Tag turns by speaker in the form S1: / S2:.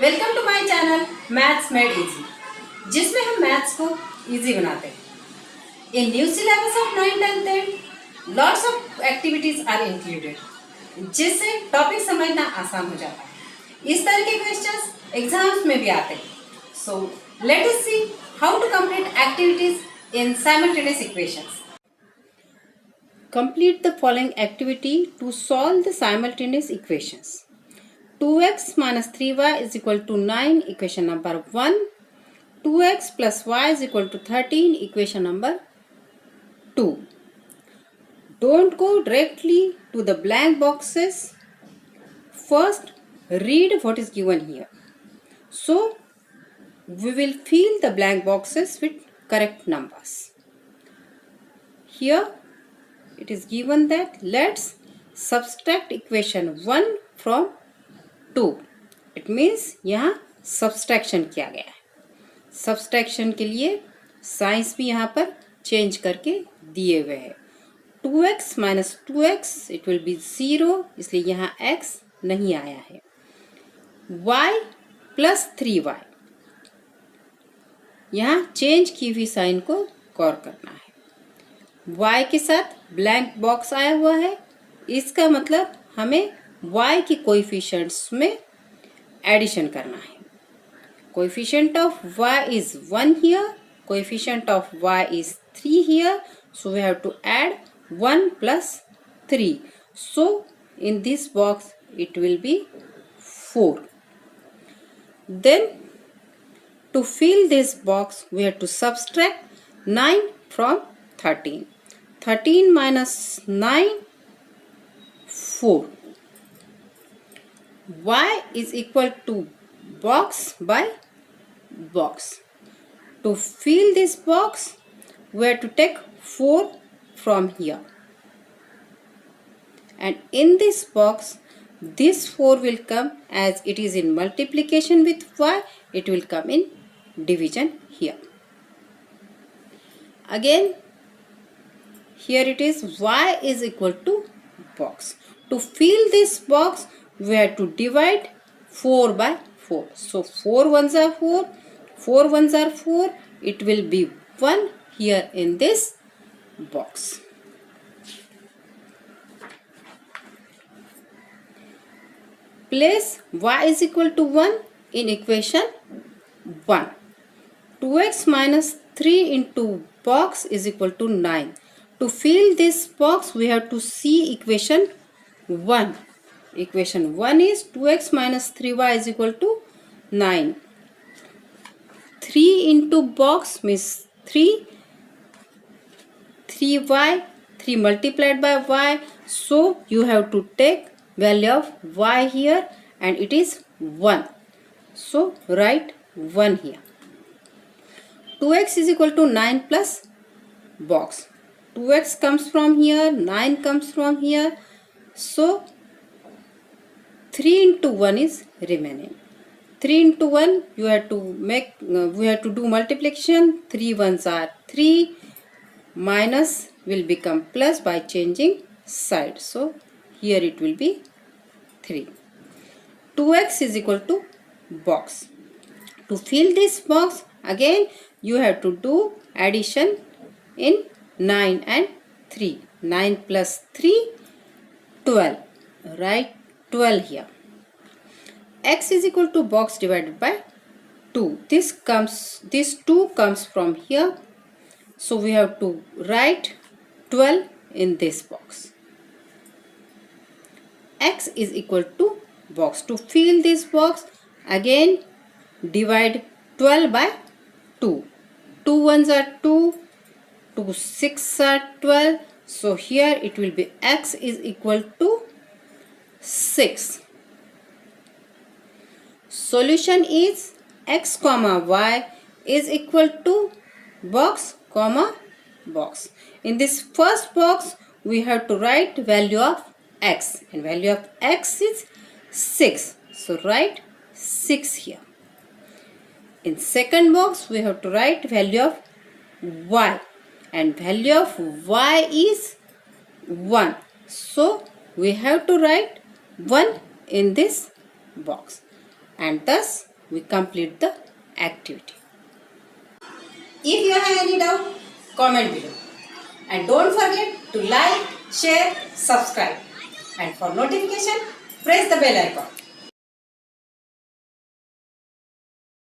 S1: Welcome to my channel maths made easy, जिसमें हम maths को इजी बनाते हैं। In new syllabus of 9th and 10th lots of activities are included, जिससे topic समझना आसान हो जाता है। इस तरह के क्वेश्चंस एग्जाम्स में भी आते हैं। So let us see how to complete activities in simultaneous equations. Complete the following activity to solve the simultaneous equations. 2x minus 3y is equal to 9, equation number 1. 2x plus y is equal to 13, equation number 2. Don't go directly to the blank boxes. First, read what is given here. So, we will fill the blank boxes with correct numbers. Here, it is given that let's subtract equation 1 from 2. It means यहाँ subtraction किया गया है. Subtraction के लिए science भी यहाँ पर change करके दिए हुए हैं. 2x minus 2x it will be 0, इसलिए यहाँ x नहीं आया है. y plus 3y, यहाँ चेंज की हुई साइन को गौर करना है. y के साथ ब्लैंक बॉक्स आया हुआ है, इसका मतलब हमें y की कोएफिशिएंट्स में एडिशन करना है. Coefficient of y is 1 here, coefficient of y is 3 here, so we have to add 1 plus 3. So in this box it will be 4. Then to fill this box we have to subtract 9 from 13. 13 minus 9, 4. Y is equal to box by box. To fill this box, we have to take 4 from here. And in this box, this 4 will come as it is in multiplication with y, it will come in division here. Again, here it is y is equal to box. To fill this box, we have to divide 4 by 4. So 4 ones are 4, 4 ones are 4. It will be 1 here in this box. Place y is equal to 1 in equation 1. 2x minus 3 into box is equal to 9. To fill this box, we have to see equation 1. Equation 1 is 2x minus 3y is equal to 9. 3 into box means 3. 3y, 3 multiplied by y. So, you have to take value of y here and it is 1. So, write 1 here. 2x is equal to 9 plus box. 2x comes from here, 9 comes from here. So, 3 into 1 is remaining. 3 into 1, you have to make, we have to do multiplication. 3 ones are 3. Minus will become plus by changing side. So, here it will be 3. 2x is equal to box. To fill this box, again, you have to do addition in 9 and 3. 9 plus 3, 12. Write 12 here. X is equal to box divided by 2. This 2 comes from here. So we have to write 12 in this box. X is equal to box. To fill this box, again divide 12 by 2. 2 ones are 2. 2 6 are 12. So here it will be x is equal to 6. Solution is x comma y is equal to box comma box. In this first box we have to write value of x, and value of x is 6. So write 6 here. In second box we have to write value of y, and value of y is 1. So we have to write 1 in this box, and thus we complete the activity. If you have any doubt, comment below. And don't forget to like, share, subscribe. And for notification, press the bell icon.